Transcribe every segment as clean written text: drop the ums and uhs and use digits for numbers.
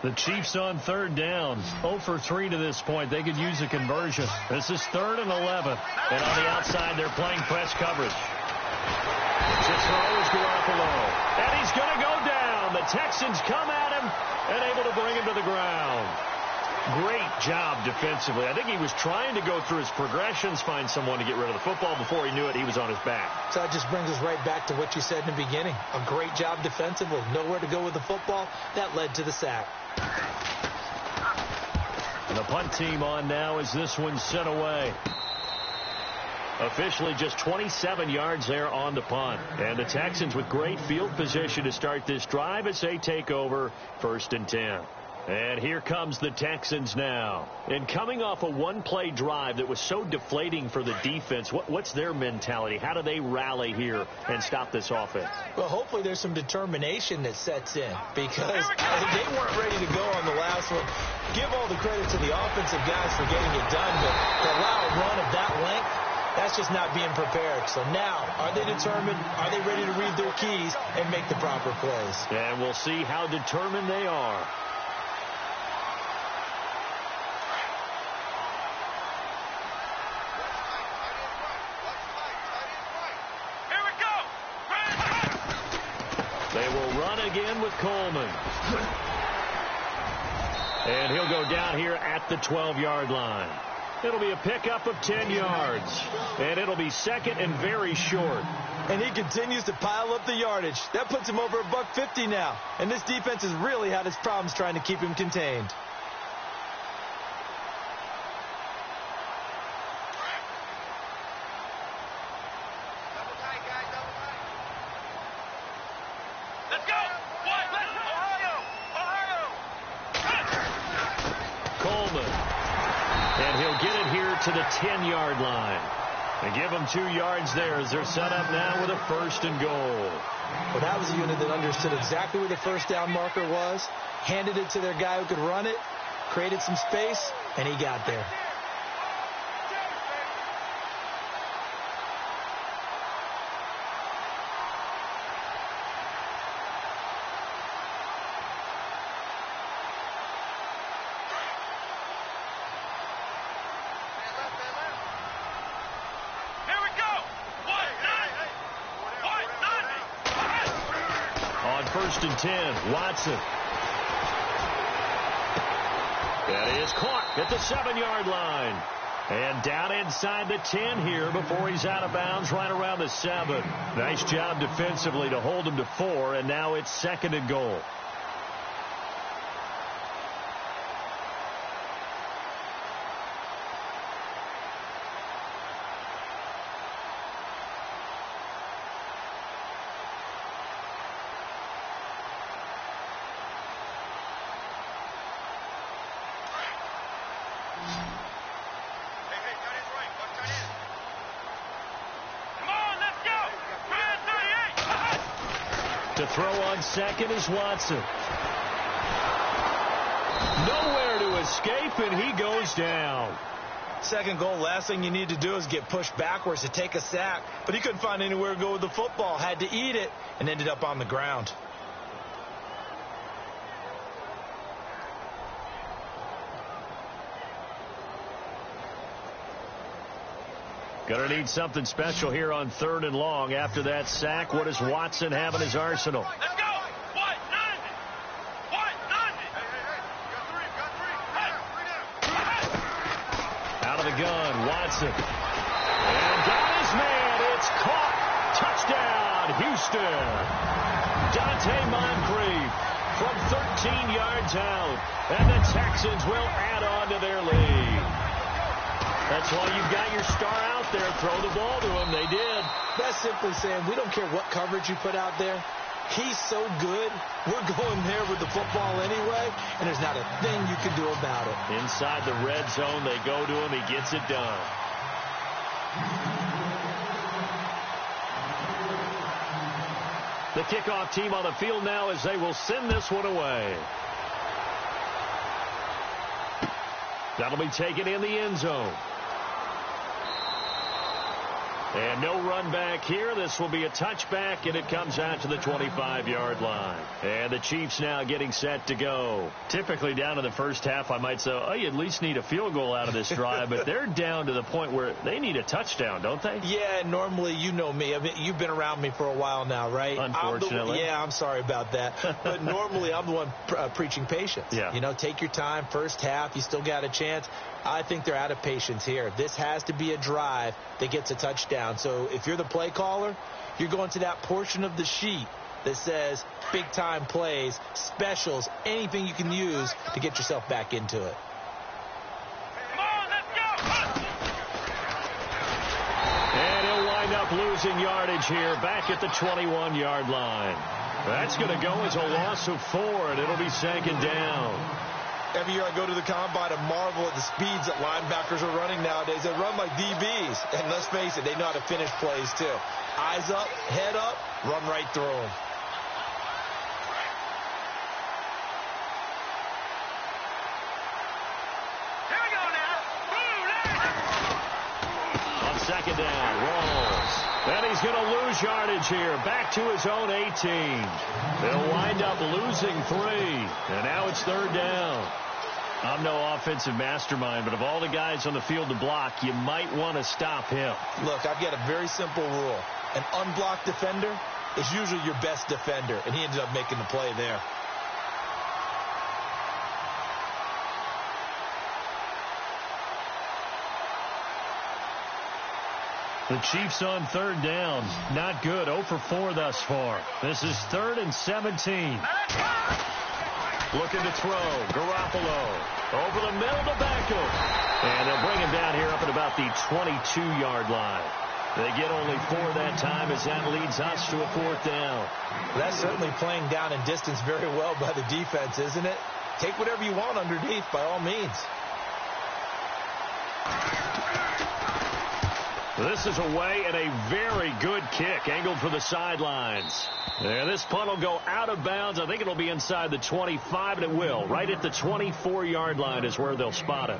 The Chiefs on third down. 0 for 3 to this point. They could use a conversion. This is 3rd and 11. And on the outside, they're playing press coverage. To throw is Garoppolo. And he's going to go down. The Texans come at him and able to bring him to the ground. Great job defensively. I think he was trying to go through his progressions, find someone to get rid of the football. Before he knew it, he was on his back. So that just brings us right back to what you said in the beginning. A great job defensively. Nowhere to go with the football. That led to the sack. And the punt team on now as this one's sent away. Officially just 27 yards there on the punt. And the Texans with great field position to start this drive as they take over 1st and 10. And here comes the Texans now. And coming off a one-play drive that was so deflating for the defense, what's their mentality? How do they rally here and stop this offense? Well, hopefully there's some determination that sets in because they weren't ready to go on the last one. Give all the credit to the offensive guys for getting it done, but to allow a run of that length, that's just not being prepared. So now, are they determined? Are they ready to read their keys and make the proper plays? And we'll see how determined they are. They will run again with Coleman. And he'll go down here at the 12-yard line. It'll be a pickup of 10 yards. And it'll be 2nd and very short. And he continues to pile up the yardage. That puts him over $150 now. And this defense has really had its problems trying to keep him contained. To the 10-yard line. And give them 2 yards there as they're set up now with a 1st and goal. Well, that was a unit that understood exactly where the first down marker was, handed it to their guy who could run it, created some space, and he got there. On 1st and 10, Watson. That is caught at the 7-yard line. And down inside the 10 here before he's out of bounds right around the 7. Nice job defensively to hold him to 4, and now it's 2nd and goal. To throw on 2nd is Watson. Nowhere to escape, and he goes down. 2nd goal, last thing you need to do is get pushed backwards to take a sack. But he couldn't find anywhere to go with the football. Had to eat it and ended up on the ground. Going to need something special here on 3rd and long. After that sack, what does Watson have in his arsenal? Let's go! White, 90! White, 90! Out of the gun, Watson. And got his man. It's caught. Touchdown, Houston. Dante Moncrief from 13 yards out. And the Texans will add on to their lead. That's why you've got your star out there. Throw the ball to him. They did. That's simply saying we don't care what coverage you put out there. He's so good. We're going there with the football anyway, and there's not a thing you can do about it. Inside the red zone, they go to him. He gets it done. The kickoff team on the field now as they will send this one away. That'll be taken in the end zone. And no run back here. This will be a touchback, and it comes out to the 25-yard line. And the Chiefs now getting set to go. Typically down in the first half, I might say, oh, you at least need a field goal out of this drive. But they're down to the point where they need a touchdown, don't they? Yeah, normally, you know me. I mean, you've been around me for a while now, right? Unfortunately. I'm sorry about that. But normally, I'm the one preaching patience. Yeah. You know, take your time. First half, you still got a chance. I think they're out of patience here. This has to be a drive that gets a touchdown. So if you're the play caller, you're going to that portion of the sheet that says big-time plays, specials, anything you can use to get yourself back into it. Come on, let's go. And he'll wind up losing yardage here back at the 21-yard line. That's going to go as a loss of 4, and it'll be second down. Every year I go to the combine and marvel at the speeds that linebackers are running nowadays. They run like DBs. And let's face it, they know how to finish plays too. Eyes up, head up, run right through them. Here we go now. On second down, rolls. And he's going to lose yardage here, back to his own 18. They'll wind up losing 3. And now it's third down. I'm no offensive mastermind, but of all the guys on the field to block, you might want to stop him. Look, I've got a very simple rule. An unblocked defender is usually your best defender, and he ended up making the play there. The Chiefs on third down. Not good. 0 for 4 thus far. This is 3rd and 17. Looking to throw. Garoppolo. Over the middle to Beckham. And they'll bring him down here up at about the 22-yard line. They get only 4 that time as that leads us to a 4th down. That's certainly playing down in distance very well by the defense, isn't it? Take whatever you want underneath by all means. This is away and a very good kick angled for the sidelines. And this punt will go out of bounds. I think it'll be inside the 25, and it will. Right at the 24-yard line is where they'll spot it.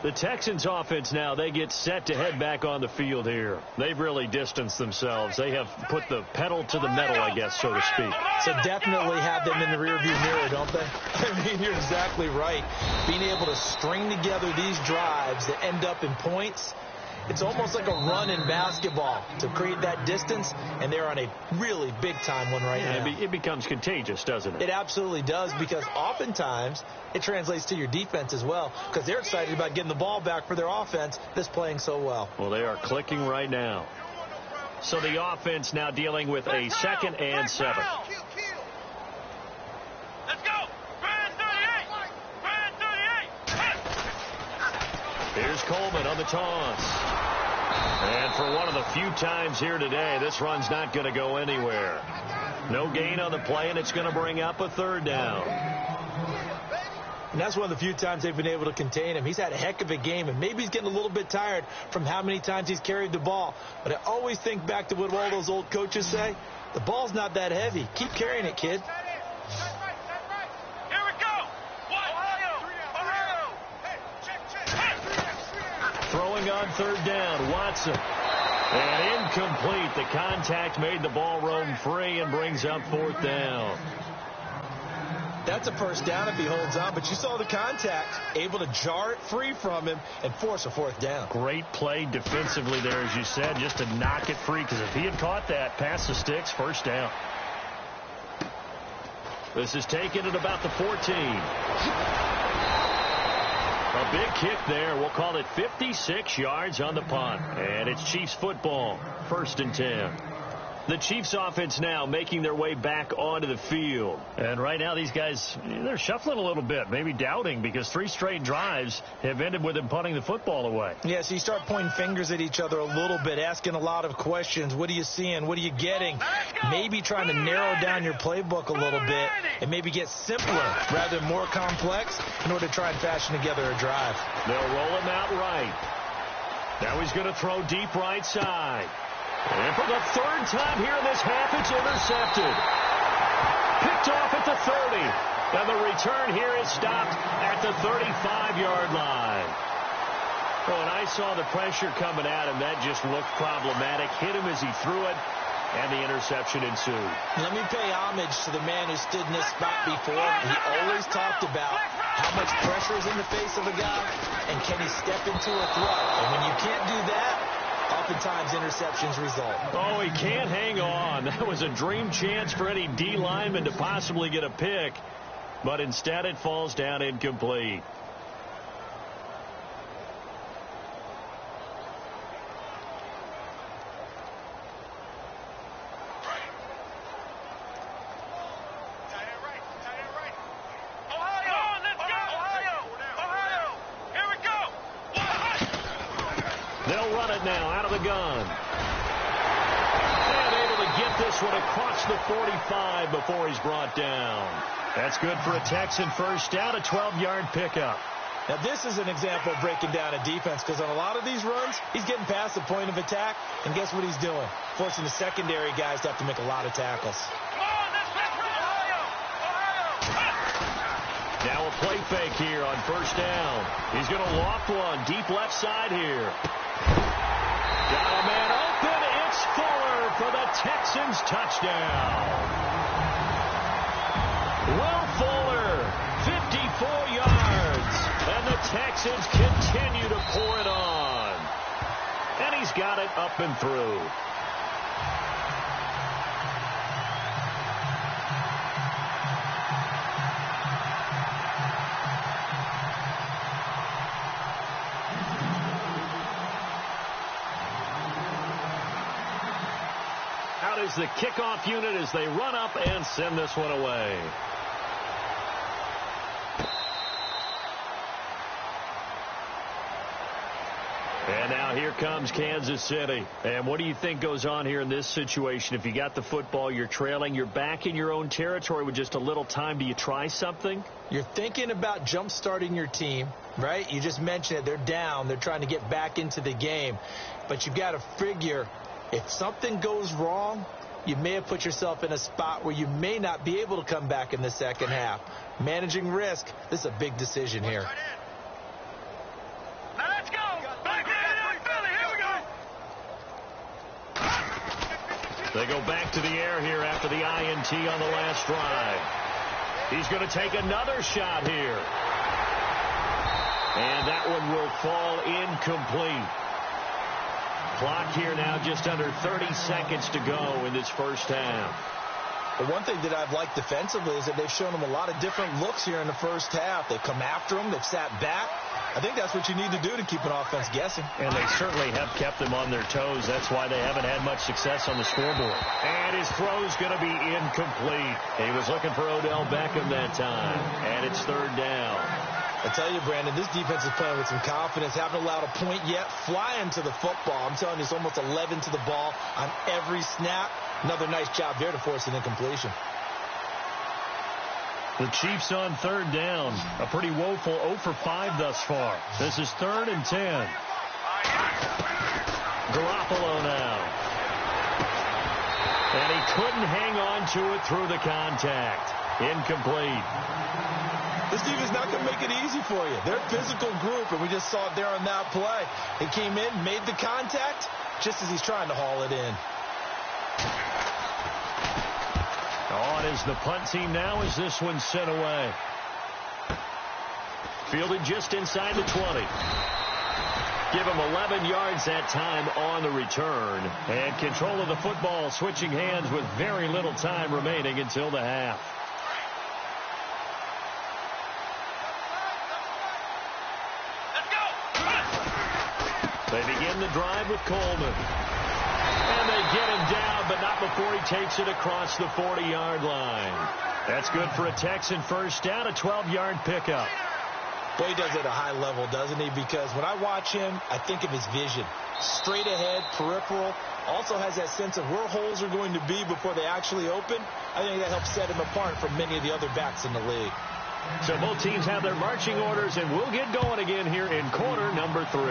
The Texans offense now, they get set to head back on the field here. They've really distanced themselves. They have put the pedal to the metal, I guess, so to speak. So definitely have them in the rearview mirror, don't they? I mean, you're exactly right. Being able to string together these drives that end up in points, it's almost like a run in basketball to create that distance, and they're on a really big-time one right now. It becomes contagious, doesn't it? It absolutely does, because oftentimes it translates to your defense as well, because they're excited about getting the ball back for their offense that's playing so well. Well, they are clicking right now. So the offense now dealing with a 2nd and 7. Let's go. Grand 38. Grand 38. Here's Coleman on the toss. And for one of the few times here today, this run's not going to go anywhere. No gain on the play, and it's going to bring up a 3rd down. And that's one of the few times they've been able to contain him. He's had a heck of a game, and maybe he's getting a little bit tired from how many times he's carried the ball. But I always think back to what all those old coaches say. The ball's not that heavy. Keep carrying it, kid. Here we go. Ohio. Throwing on 3rd down, Watson. And incomplete. The contact made the ball roam free and brings up 4th down. That's a first down if he holds on, but you saw the contact, able to jar it free from him and force a 4th down. Great play defensively there, as you said, just to knock it free, because if he had caught that, past the sticks, 1st down. This is taken at about the 14. A big kick there. We'll call it 56 yards on the punt. And it's Chiefs football, 1st and 10. The Chiefs offense now making their way back onto the field. And right now these guys, they're shuffling a little bit, maybe doubting, because 3 straight drives have ended with them punting the football away. Yeah, so you start pointing fingers at each other a little bit, asking a lot of questions. What are you seeing? What are you getting? Maybe trying to narrow down your playbook a little bit and maybe get simpler rather than more complex in order to try and fashion together a drive. They'll roll him out right. Now he's going to throw deep right side. And for the 3rd time here in this half, it's intercepted. Picked off at the 30. And the return here is stopped at the 35-yard line. Well, and I saw the pressure coming at him. That just looked problematic. Hit him as he threw it, and the interception ensued. Let me pay homage to the man who stood in this spot before. He always talked about how much pressure is in the face of a guy, and can he step into a throw. And when you can't do that, oftentimes interceptions result. Oh, he can't hang on. That was a dream chance for any D lineman to possibly get a pick, but instead it falls down incomplete. They'll run it now out of the gun. And able to get this one across the 45 before he's brought down. That's good for a Texan first down, a 12-yard pickup. Now, this is an example of breaking down a defense, because on a lot of these runs, he's getting past the point of attack, and guess what he's doing? Forcing the secondary guys to have to make a lot of tackles. Now a play fake here on first down. He's going to loft one deep left side here. Got a man open. It's Fuller for the Texans touchdown. Will Fuller, 54 yards. And the Texans continue to pour it on. And he's got it up and through. Out is the kickoff unit as they run up and send this one away. And now here comes Kansas City. And what do you think goes on here in this situation? If you got the football, you're trailing, you're back in your own territory with just a little time. Do you try something? You're thinking about jump-starting your team, right? You just mentioned it. They're down. They're trying to get back into the game. But you've got to figure, if something goes wrong, you may have put yourself in a spot where you may not be able to come back in the second half. Managing risk, this is a big decision here. They go back to the air here after the INT on the last drive. He's going to take another shot here. And that one will fall incomplete. Clock here now just under 30 seconds to go in this first half. The one thing that I've liked defensively is that they've shown them a lot of different looks here in the first half. They've come after them. They've sat back. I think that's what you need to do to keep an offense guessing. And they certainly have kept them on their toes. That's why they haven't had much success on the scoreboard. And his throw's going to be incomplete. He was looking for Odell Beckham that time. And it's third down. I tell you, Brandon, this defense is playing with some confidence. Haven't allowed a point yet. Flying to the football. I'm telling you, it's almost 11 to the ball on every snap. Another nice job there to force an incompletion. The Chiefs on third down. A pretty woeful 0 for 5 thus far. This is 3rd and 10. Garoppolo now. And he couldn't hang on to it through the contact. Incomplete. This defense is not going to make it easy for you. They're a physical group, and we just saw it there on that play. He came in, made the contact, just as he's trying to haul it in. On is the punt team now as this one's sent away. Fielded just inside the 20. Give him 11 yards that time on the return. And control of the football switching hands with very little time remaining until the half. They begin the drive with Coleman. And they get him down, but not before he takes it across the 40-yard line. That's good for a Texan first down, a 12-yard pickup. Boy, he does it at a high level, doesn't he? Because when I watch him, I think of his vision. Straight ahead, peripheral. Also has that sense of where holes are going to be before they actually open. I think that helps set him apart from many of the other backs in the league. So both teams have their marching orders, and we'll get going again here in quarter number 3.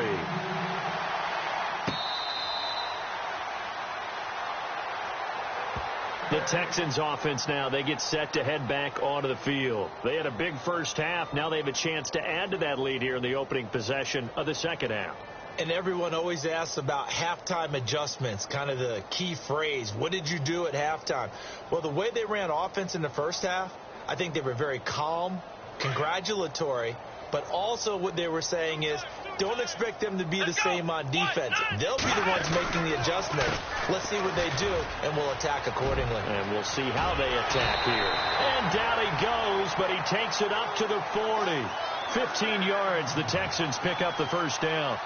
The Texans offense now, they get set to head back onto the field. They had a big first half. Now they have a chance to add to that lead here in the opening possession of the second half. And everyone always asks about halftime adjustments, kind of the key phrase. What did you do at halftime? Well, the way they ran offense in the first half, I think they were very calm, congratulatory, but also what they were saying is don't expect them to be the same on defense. They'll be the ones making the adjustments. Let's see what they do, and we'll attack accordingly. And we'll see how they attack here. And down he goes, but he takes it up to the 40. 15 yards, the Texans pick up the first down.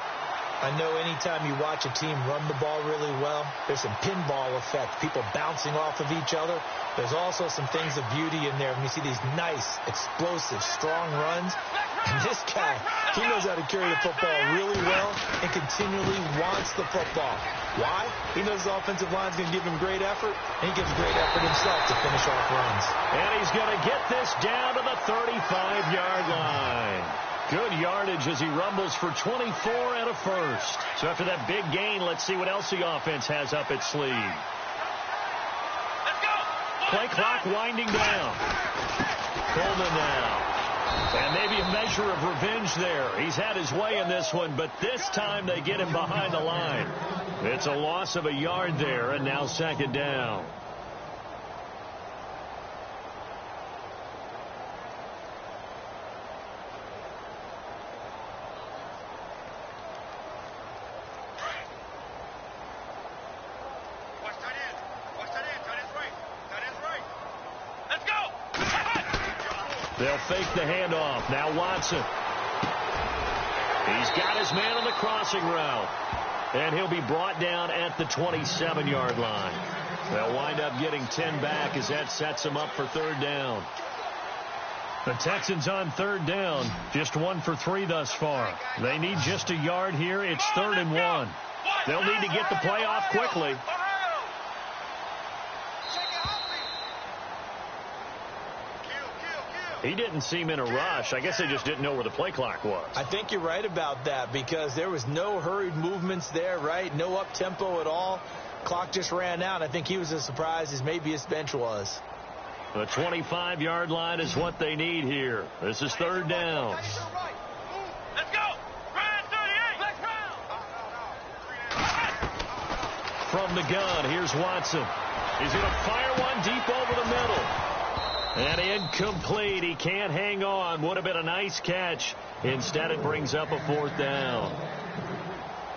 I know anytime you watch a team run the ball really well, there's some pinball effect, people bouncing off of each other. There's also some things of beauty in there when you see these nice, explosive, strong runs. And this guy, he knows how to carry the football really well and continually wants the football. Why? He knows the offensive line's going to give him great effort, and he gives great effort himself to finish off runs. And he's going to get this down to the 35-yard line. Good yardage as he rumbles for 24 and a first. So after that big gain, let's see what else the offense has up its sleeve. Let's go. Play clock winding down. Coleman now. And maybe a measure of revenge there. He's had his way in this one, but this time they get him behind the line. It's a loss of a yard there, and now second down. They'll fake the handoff. Now Watson. He's got his man on the crossing route. And he'll be brought down at the 27-yard line. They'll wind up getting 10 back as that sets them up for third down. The Texans on third down. Just 1 for 3 thus far. They need just a yard here. It's 3rd and 1. They'll need to get the play off quickly. He didn't seem in a rush. I guess they just didn't know where the play clock was. I think you're right about that because there was no hurried movements there, right? No up-tempo at all. Clock just ran out. I think he was as surprised as maybe his bench was. The 25-yard line is what they need here. This is third down. Let's go. Ryan 38. Let's go. From the gun, here's Watson. He's going to fire one deep over the middle. And incomplete. He can't hang on. Would have been a nice catch. Instead, it brings up a 4th down.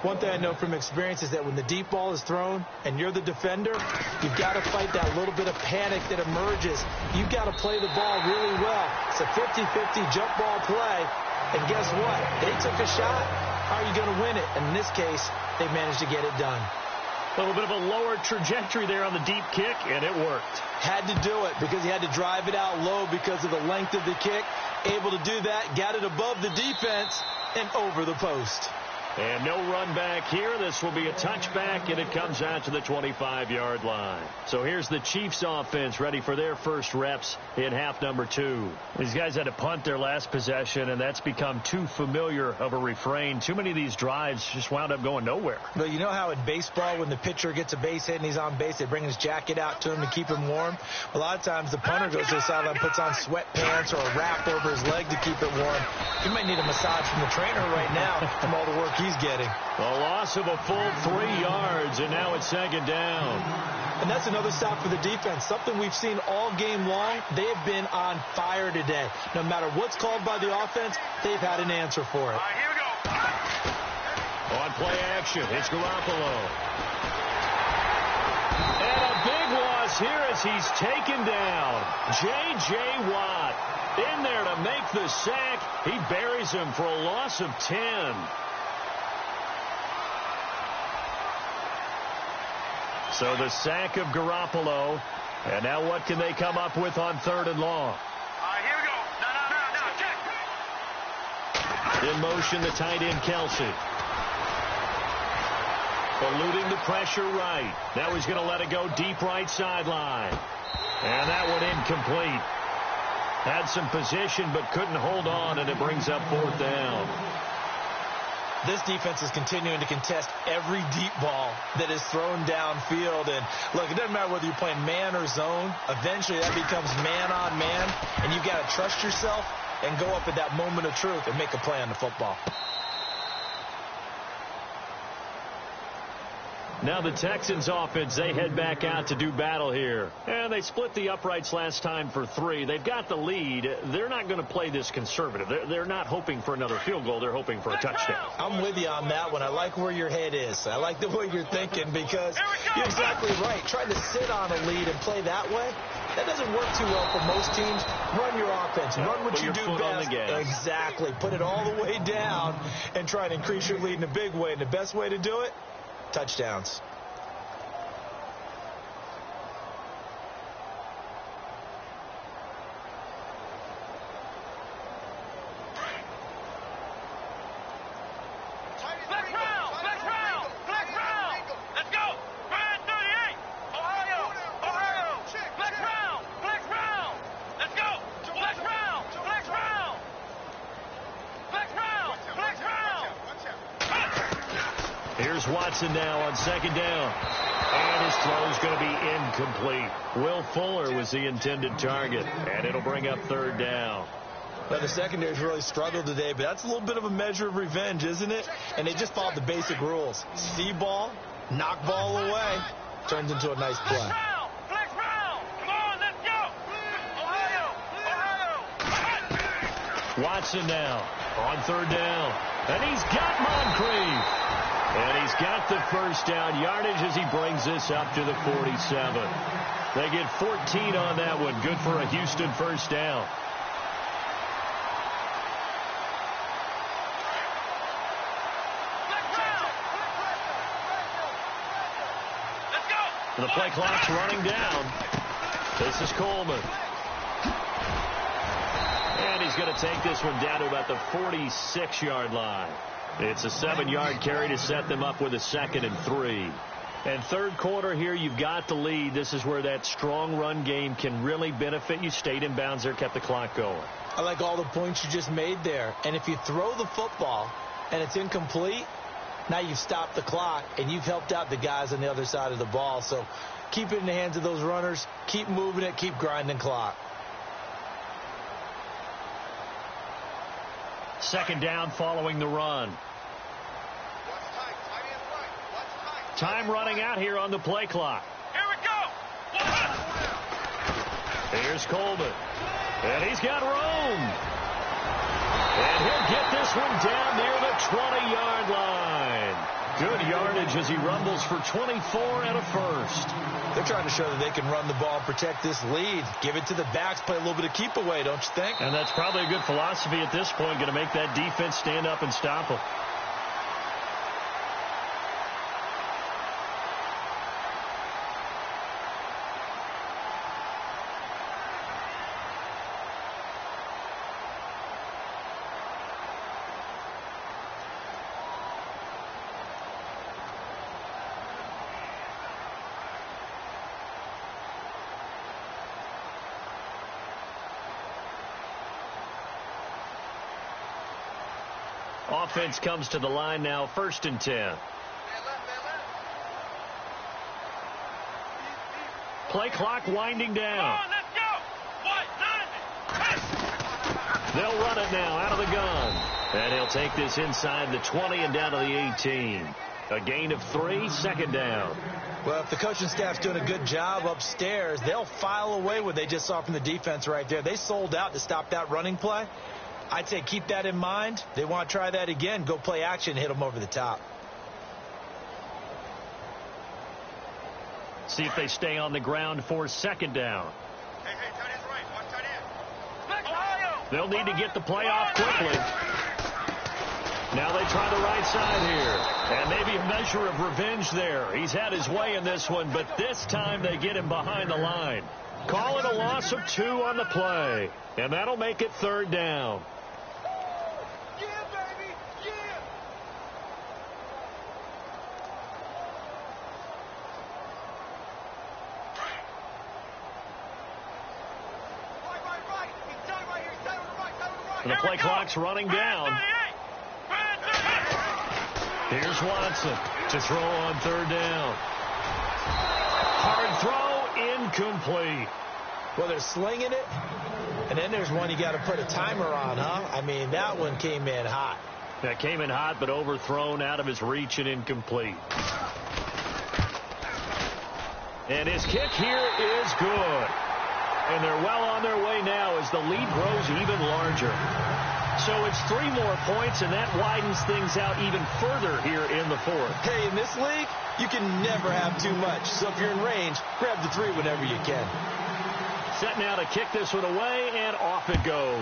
One thing I know from experience is that when the deep ball is thrown and you're the defender, you've got to fight that little bit of panic that emerges. You've got to play the ball really well. It's a 50-50 jump ball play. And guess what? They took a shot. How are you going to win it? And in this case, they managed to get it done. A little bit of a lower trajectory there on the deep kick, and it worked. Had to do it because he had to drive it out low because of the length of the kick. Able to do that, got it above the defense and over the post. And no run back here. This will be a touchback, and it comes out to the 25-yard line. So here's the Chiefs offense ready for their first reps in half number 2. These guys had to punt their last possession, and that's become too familiar of a refrain. Too many of these drives just wound up going nowhere. But you know how in baseball when the pitcher gets a base hit and he's on base, they bring his jacket out to him to keep him warm? A lot of times the punter goes to the sideline, puts on sweatpants or a wrap over his leg to keep it warm. He might need a massage from the trainer right now from all the work he's getting. A loss of a full 3 yards, and now it's second down. And that's another stop for the defense. Something we've seen all game long. They have been on fire today. No matter what's called by the offense, they've had an answer for it. All right, here we go. On play action, it's Garoppolo. And a big loss here as he's taken down. J.J. Watt in there to make the sack. He buries him for a loss of 10. So the sack of Garoppolo. And now what can they come up with on 3rd and long? All right, here we go. Now, check. In motion, the tight end, Kelsey. Eluding the pressure right. Now he's going to let it go deep right sideline. And that one incomplete. Had some position but couldn't hold on, and it brings up 4th down. This defense is continuing to contest every deep ball that is thrown downfield. And, look, it doesn't matter whether you're playing man or zone. Eventually, that becomes man-on-man, and you've got to trust yourself and go up at that moment of truth and make a play on the football. Now the Texans offense, they head back out to do battle here. And they split the uprights last time for 3. They've got the lead. They're not going to play this conservative. They're not hoping for another field goal. They're hoping for a touchdown. I'm with you on that one. I like where your head is. I like the way you're thinking because you're exactly right. Trying to sit on a lead and play that way, that doesn't work too well for most teams. Run your offense. Run what you do best. Exactly. Put it all the way down and try and increase your lead in a big way. And the best way to do it, touchdowns. Here's Watson now on second down. And his throw is going to be incomplete. Will Fuller was the intended target. And it'll bring up third down. Well, the secondary's really struggled today, but that's a little bit of a measure of revenge, isn't it? And they just followed the basic rules. See ball, knock ball away. Turns into a nice play. Watson now on third down. And he's got Moncrief. And he's got the first down yardage as he brings this up to the 47. They get 14 on that one. Good for a Houston first down. The play clock's running down. This is Coleman. And he's going to take this one down to about the 46-yard line. It's a 7-yard carry to set them up with a 2nd and 3. And third quarter here, you've got the lead. This is where that strong run game can really benefit you. Stayed in bounds there, kept the clock going. I like all the points you just made there. And if you throw the football and it's incomplete, now you've stopped the clock and you've helped out the guys on the other side of the ball. So keep it in the hands of those runners. Keep moving it. Keep grinding clock. Second down following the run. Time running out here on the play clock. Here we go. Here's Coleman. And he's got room. And he'll get this one down near the 20-yard line. Good yardage as he rumbles for 24 and a first. They're trying to show that they can run the ball and protect this lead. Give it to the backs, play a little bit of keep away, don't you think? And that's probably a good philosophy at this point, going to make that defense stand up and stop them. Offense comes to the line now, 1st and 10. Play clock winding down. They'll run it now out of the gun. And he'll take this inside the 20 and down to the 18. A gain of 3, 2nd down. Well, if the coaching staff's doing a good job upstairs, they'll file away what they just saw from the defense right there. They sold out to stop that running play. I'd say keep that in mind. They want to try that again. Go play action, hit them over the top. See if they stay on the ground for 2nd down. Hey, tight end's right. Watch tight end. They'll need to get the play off quickly. Now they try the right side here. And maybe a measure of revenge there. He's had his way in this one, but this time they get him behind the line. Call it a loss of 2 on the play. And that'll make it 3rd down. And the play clock's running down. Here's Watson to throw on third down. Hard throw, incomplete. Well, they're slinging it, and then there's one you got to put a timer on, huh? I mean, that one came in hot. That came in hot, but overthrown out of his reach and incomplete. And his kick here is good. And they're well on their way now as the lead grows even larger. So it's 3 more points, and that widens things out even further here in the fourth. Hey, in this league, you can never have too much. So if you're in range, grab the 3 whenever you can. Set now to kick this one away, and off it goes.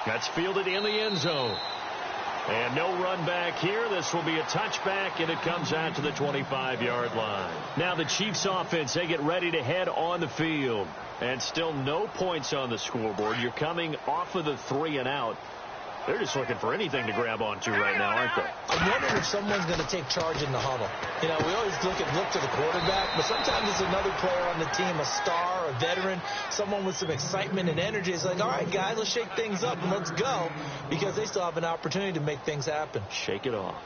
That's fielded in the end zone. And no run back here. This will be a touchback, and it comes out to the 25-yard line. Now the Chiefs offense, they get ready to head on the field. And still no points on the scoreboard. You're coming off of the 3 and out. They're just looking for anything to grab onto right now, aren't they? I'm wondering if someone's going to take charge in the huddle. You know, we always look to the quarterback, but sometimes it's another player on the team, a star, a veteran, someone with some excitement and energy. It's like, all right, guys, let's shake things up and let's go, because they still have an opportunity to make things happen. Shake it off.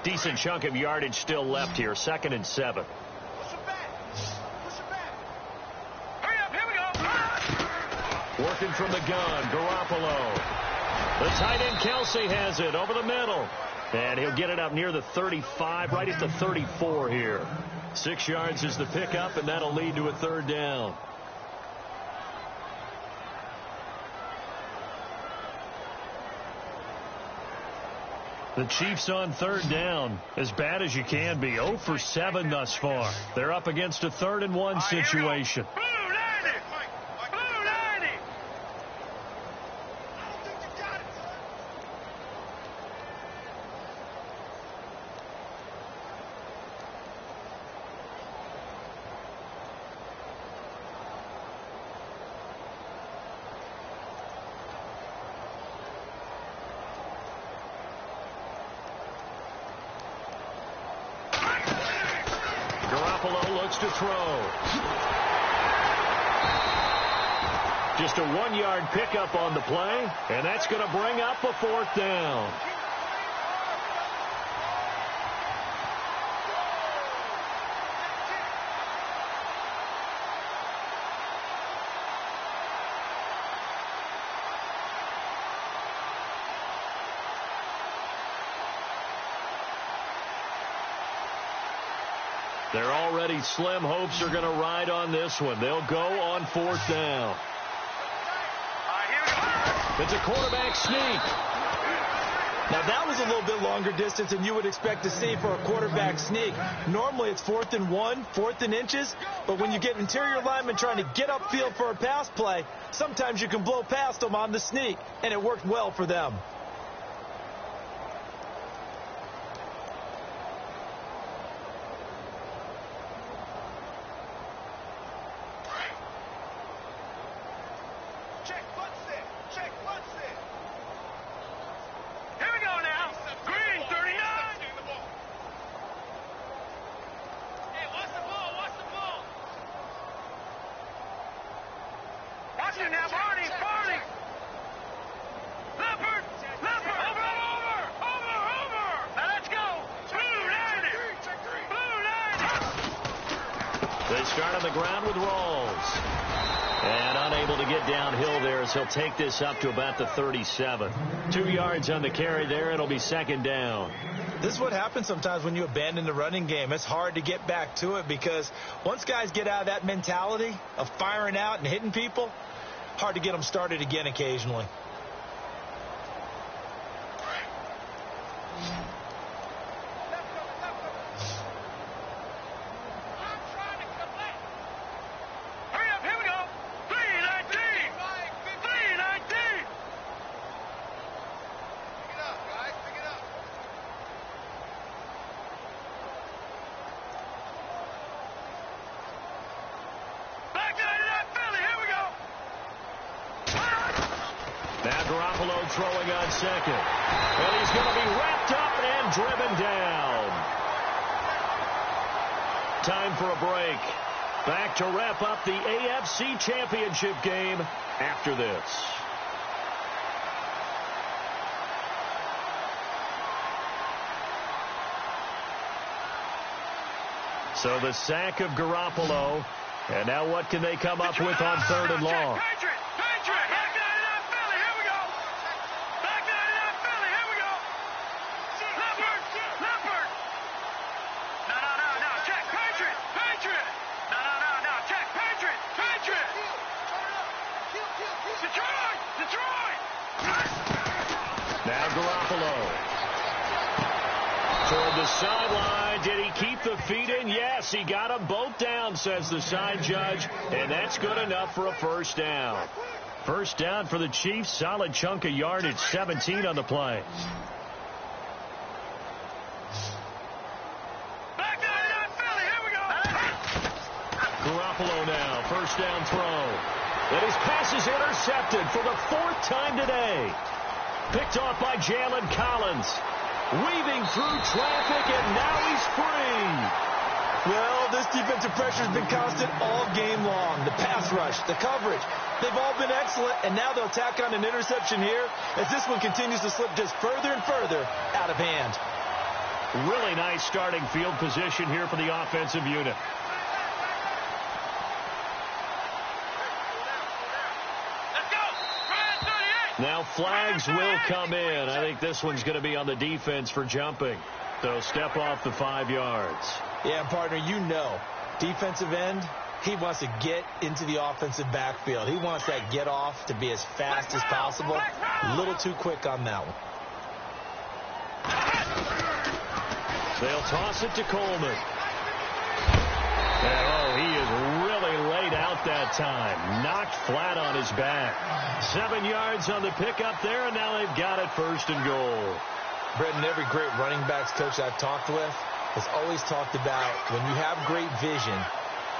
Decent chunk of yardage still left here. 2nd and 7. Push it back. Push it back. Hurry up. Here we go. Working from the gun, Garoppolo. The tight end, Kelsey, has it over the middle. And he'll get it up near the 35, right at the 34 here. 6 yards is the pickup, and that'll lead to a 3rd down. The Chiefs on 3rd down, as bad as you can be. 0 for 7 thus far. They're up against a 3rd and 1 situation. Blue 90. Blue 90. Garoppolo looks to throw. Just a 1-yard pickup on the play, and that's going to bring up a 4th down. They're already slim hopes are going to ride on this one. They'll go on 4th down. It's a quarterback sneak. Now, that was a little bit longer distance than you would expect to see for a quarterback sneak. Normally, it's 4th and 1, 4th and inches. But when you get interior linemen trying to get upfield for a pass play, sometimes you can blow past them on the sneak, and it worked well for them. They start on the ground with Rawls. And unable to get downhill there as he'll take this up to about the 37. 2 yards on the carry there. It'll be 2nd down. This is what happens sometimes when you abandon the running game. It's hard to get back to it because once guys get out of that mentality of firing out and hitting people, hard to get them started again occasionally. Garoppolo throwing on 2nd. And he's going to be wrapped up and driven down. Time for a break. Back to wrap up the AFC Championship game after this. So the sack of Garoppolo. And now what can they come up with on 3rd and long? Patriot! Back 99 Philly, here we go! Back 99 Philly, here we go! Leopard! No, check, Patriot! No, check, Patriot! Detroit! Now Garoppolo. Toward the sideline. Did he keep the feet in? Yes, he got them both down, says the side judge. And that's good enough for a first down. First down for the Chiefs. Solid chunk of yardage. 17 on the play. Back 99 Philly, here we go! Garoppolo now. First down throw. And his pass is intercepted for the 4th time today. Picked off by Jalen Collins. Weaving through traffic, and now he's free. Well, this defensive pressure has been constant all game long. The pass rush, the coverage, they've all been excellent, and now they'll tack on an interception here as this one continues to slip just further and further out of hand. Really nice starting field position here for the offensive unit. Now flags will come in. I think this one's going to be on the defense for jumping. So step off the 5 yards. Yeah, partner, you know, defensive end, he wants to get into the offensive backfield. He wants that get off to be as fast as possible. A little too quick on that one. They'll toss it to Coleman. And, oh, he is really laid out that time. Knocked flat on his back. 7 yards on the pickup there, and now they've got it 1st and goal. Brendan, every great running backs coach I've talked with has always talked about when you have great vision,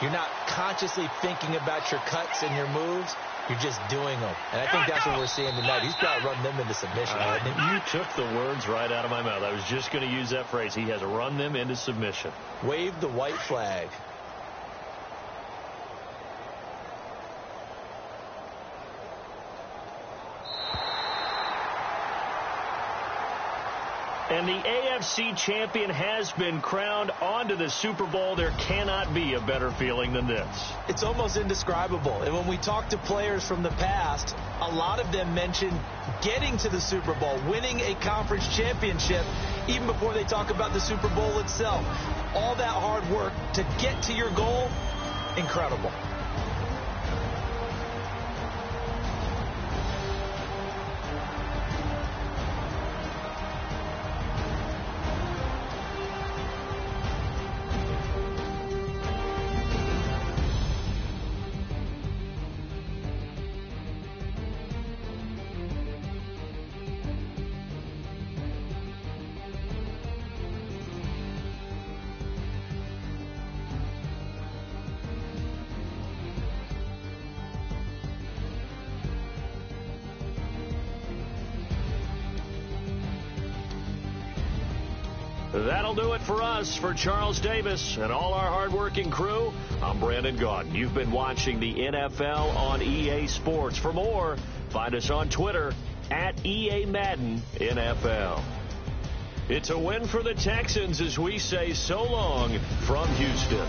you're not consciously thinking about your cuts and your moves. You're just doing them. And I think that's what we're seeing tonight. He's got to run them into submission. You took the words right out of my mouth. I was just going to use that phrase. He has run them into submission. Wave the white flag. And the AFC champion has been crowned onto the Super Bowl. There cannot be a better feeling than this. It's almost indescribable. And when we talk to players from the past, a lot of them mention getting to the Super Bowl, winning a conference championship, even before they talk about the Super Bowl itself. All that hard work to get to your goal, incredible. That'll do it for us. For Charles Davis and all our hardworking crew, I'm Brandon Gaudin. You've been watching the NFL on EA Sports. For more, find us on Twitter at EA Madden NFL. It's a win for the Texans as we say so long from Houston.